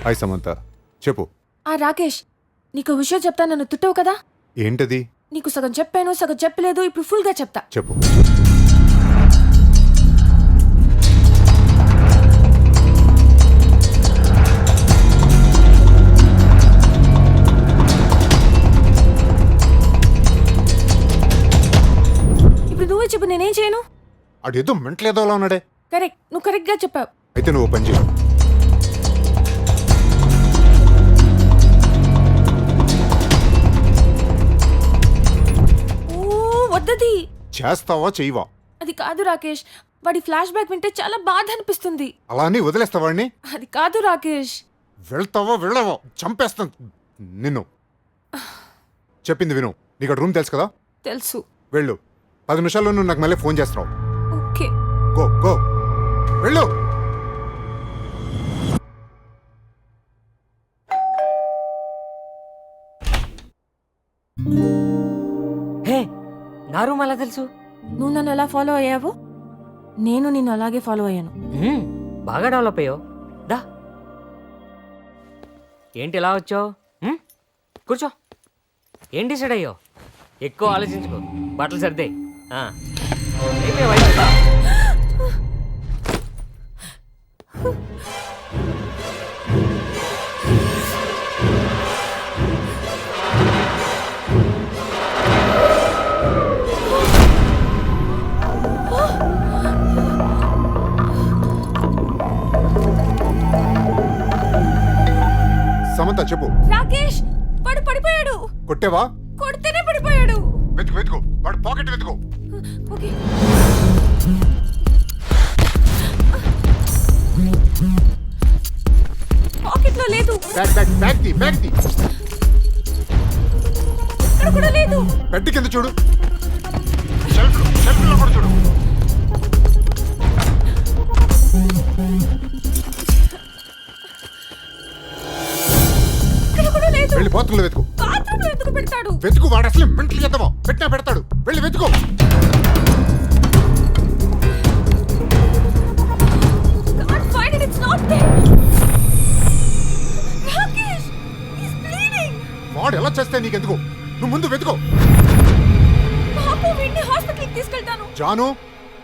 Hi Samantha, చెప్పు. రాకేష్, నీకు విషయం చెప్తా, నన్ను తిట్టవు కదా? ఏంటది? నీకు సగం చెప్పాను, సగం చెప్పలేదు. ఇప్పుడు ఫుల్గా చెప్తా. చెప్పు. ఇప్పుడు నువ్వే చెప్పు, నేనేం చేయను? అడు ఏదో మెంటలేదో అలా ఉన్నాడే. కరెక్ట్, నువ్వు కరెక్ట్గా చెప్పావు. అయితే నువ్వు పని చేయి. వద్దది. చేస్తావా చెయ్యవా? అది కాదు రాకేష్, వాడి ఫ్లాష్ బ్యాక్ వింటే చాలా బాధ అనిపిస్తుంది. అలా అని వదిలేస్తావాడిని? అది కాదు రాకేష్. వెళ్తావా వెళ్ళవా? చంపేస్తాను నిన్ను. చెప్పింది విను. నీకు రూమ్ తెలుసు కదా? తెలుసు. వెళ్ళు. 10 నిమిషాల్లో నువ్వు నాకు మళ్ళీ ఫోన్ చేస్తున్నావు. ఓకే. గో గో వెళ్ళు. హే, నా రూమ్ అలా తెలుసు? నువ్వు నన్ను ఎలా ఫాలో అయ్యావు, నేను నిన్ను అలాగే ఫాలో అయ్యాను. బాగా డెవలప్ అయ్యావు. దా, ఏంటి ఇలా వచ్చావు? కూర్చో. ఏం డిసైడ్ అయ్యావు? ఎక్కువ ఆలోచించుకో, బట్టలు సర్దే. సమంత చెప్పు. రాకేష్, వాడు పడిపోయాడు. కొట్టేవా? కొడితేనే పడిపోయాడు. వెతుకు వెతుకు, వాడు పాకెట్ వెతుకు. ఓకే. పాకెట్ లో లేదు. బ్యాగ్ బ్యాగ్ బ్యాగ్ తీ, బ్యాగ్ తీ. ఇక్కడ కూడా లేదు. బెడ్ కింద చూడు. షెల్ఫ్ లో కూడా చూడు. ఇక్కడ కూడా లేదు. వెళ్ళి బాత్రూంలో వెతుకు. బాత్రూమ్ లో ఎందుకు పెడతాడు? వెతుకు, వాడు అసలు మెంటల్ చేద్దామా? పెట్టినా పెడతాడు. వెళ్ళి వెతుకు. Can't find it. It's not there. Rakesh, he's bleeding. వాడు ఎలా చేస్తే నీకెందుకు? నువ్వు ముందు వెతుకో. పాపం, వీడిని హాస్పిటల్కి తీసుకెళ్తాను. జాను,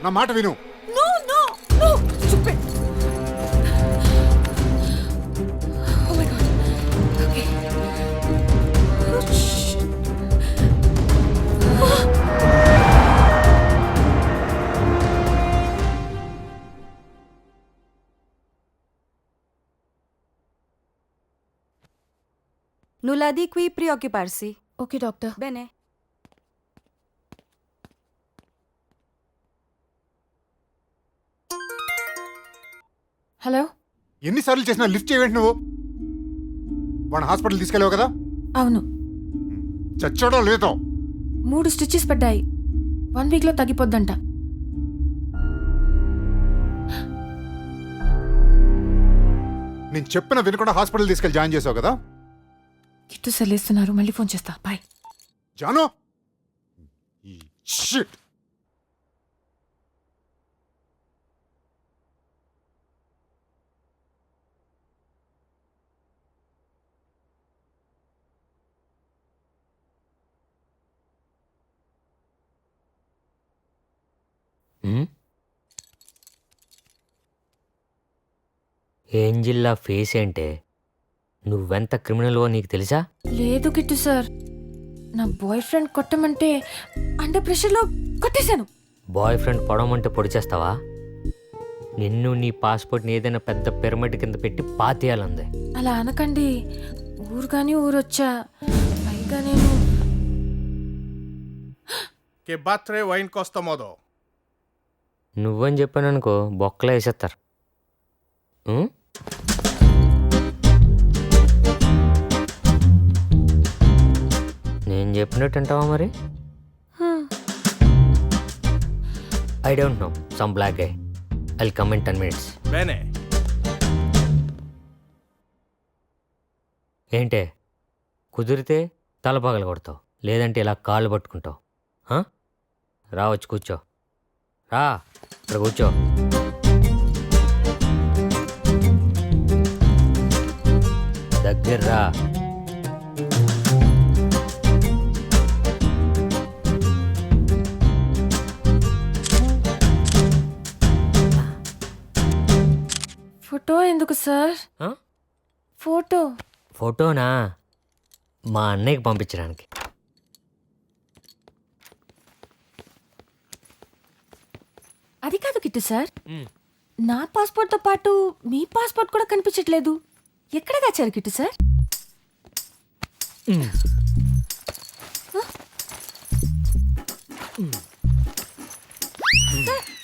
నా మాట విను. No, no, no. Stupid. Oh my God. Okay. Shh. Nulla di qui preoccuparsi. Okay, doctor. Bene. Hello. ఎన్నిసార్లు చేసినా లిఫ్ట్ చేయవేంటి నువ్వు? వాడు హాస్పిటల్ తీసుకెళ్ళావు కదా? అవును. చచ్చాడో లేదో? 3 స్టిచెస్ పడ్డాయి. 1 వీక్ లో తగ్గిపోద్దంట. నేను చెప్పిన వినకుండా హాస్పిటల్ తీసుకెళ్ళి జాయిన్ చేసావు కదా? కిట్టు సెల్లేస్తున్నారు, మళ్ళీ ఫోన్ చేస్తా. బాయ్. జాను, ఈ షిట్. ఏంజిల్లా ఫేస్ ఏంటే? నువ్వెంత క్రిమినల్వో నీకు తెలుసా? లేదు కిట్టు సార్, నా బాయ్ ఫ్రెండ్ కొట్టమంటే అండర్ ప్రెషర్లో కొట్టేశాను. బాయ్ ఫ్రెండ్ పొడవమంటే పొడి చేస్తావా? నిన్ను నీ పాస్పోర్ట్ని ఏదైనా పెద్ద పిరమిడ్ కింద పెట్టి పాతేయాలంది. అలా అనకండి. ఊరు కానీ ఊరొచ్చా, పైగా నేను Che battere o in questo modo? నువ్వని చెప్పాననుకో, బొక్కలో వేసేస్తారు. నేను చెప్పినట్టు అంటావా మరి? I don't know, some black guy. I'll come in 10 minutes. Bene. ఏంటే, కుదిరితే తల పగల కొడతావు, లేదంటే ఇలా కాళ్ళు పట్టుకుంటావు. రా, వచ్చి కూర్చో. రా, ఇక్కడ కూర్చో. జర్రా. ఫోటో ఎందుకు సార్? ఆ? ఫోటో ఫోటోనా? మా అన్నయ్యకి పంపించడానికి. అది కాదు కిట్టు సార్, నా పాస్పోర్ట్తో పాటు మీ పాస్పోర్ట్ కూడా కనిపించట్లేదు. ఎక్కడ దాచారు Kittu sir?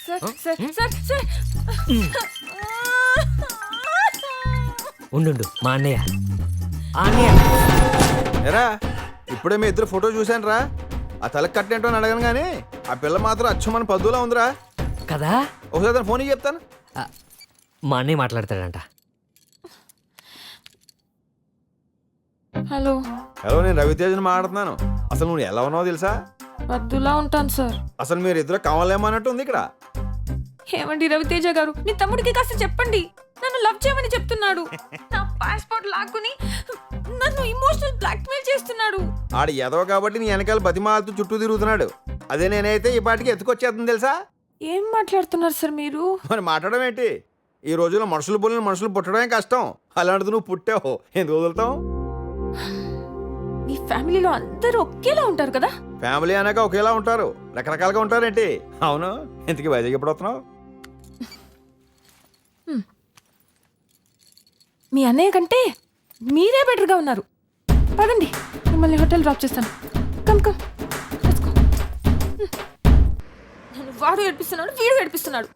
Sir, sir, sir, sir. ఉండు మా అన్నయ్య. ఆ అన్నయ్య ఎరా ఇప్పుడే మీ ఇద్దరు ఫోటో చూశాను రా. ఆ తలకి కట్టినట్టు అని అడగను కానీ ఆ పిల్ల మాత్రం అచ్చమని పద్దులా ఉందిరా. కదా. ఒకసారి తన ఫోన్ చెప్తాను. ఆ, మా అన్నయ్య మాట్లాడతాడంట. హలో, హలో, నేను రవితేజని మాట్లాడుతున్నాను. అసలు నువ్వు ఎలా ఉన్నావో తెలుసా? వద్దులా ఉంటాను సార్. అసలు మీరు ఇద్దరు కావాలేమన్నట్టు ఉంది ఇక్కడ. ఏమండి రవితేజ గారు, నీ తమ్ముడికి కాస్త చెప్పండి, నన్ను లవ్ చేయమని చెప్తున్నాడు. నా పాస్పోర్ట్ లాక్కుని నన్ను ఇమోషనల్ బ్లాక్మెయిల్ చేస్తున్నాడు. ఆడ ఎదవ కాబట్టి నీ వెనకాల బతిమాలతో చుట్టూ తిరుగుతున్నాడు. అదే నేనైతే ఈ పాటికి ఎత్తుకొచ్చేస్తుంది తెలుసా. ఏం మాట్లాడుతున్నారు సార్ మీరు? మరి మాట్లాడడం ఏంటి? ఈ రోజుల్లో మనుషులు పోలిన మనుషులు పుట్టడమే కష్టం. అలాంటిది నువ్వు పుట్టావు, ఎందుకు వదులుతావు? మీ ఫ్యామిలీలో అందరూ ఒకేలా ఉంటారు కదా? ఫ్యామిలీ అనగా ఒకేలా ఉంటారు, రకరకాలుగా ఉంటారేంటి? అవును, ఇంతకీ వైజాగ్ ఎప్పుడు వస్తున్నావు? మీ అన్నయ్య కంటే మీరే బెటర్గా ఉన్నారు. పదండి, మిమ్మల్ని హోటల్ డ్రాప్ చేస్తాను. Come come, let's go. నన్ను వాడు ఏడిపిస్తున్నాడు, వీడు ఏడిపిస్తున్నాడు.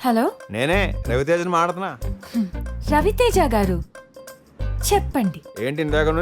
హలో, నేనే రవితేజని మాట్లాడుతున్నా. రవితేజ గారు చెప్పండి. ఏంటి ఇందాక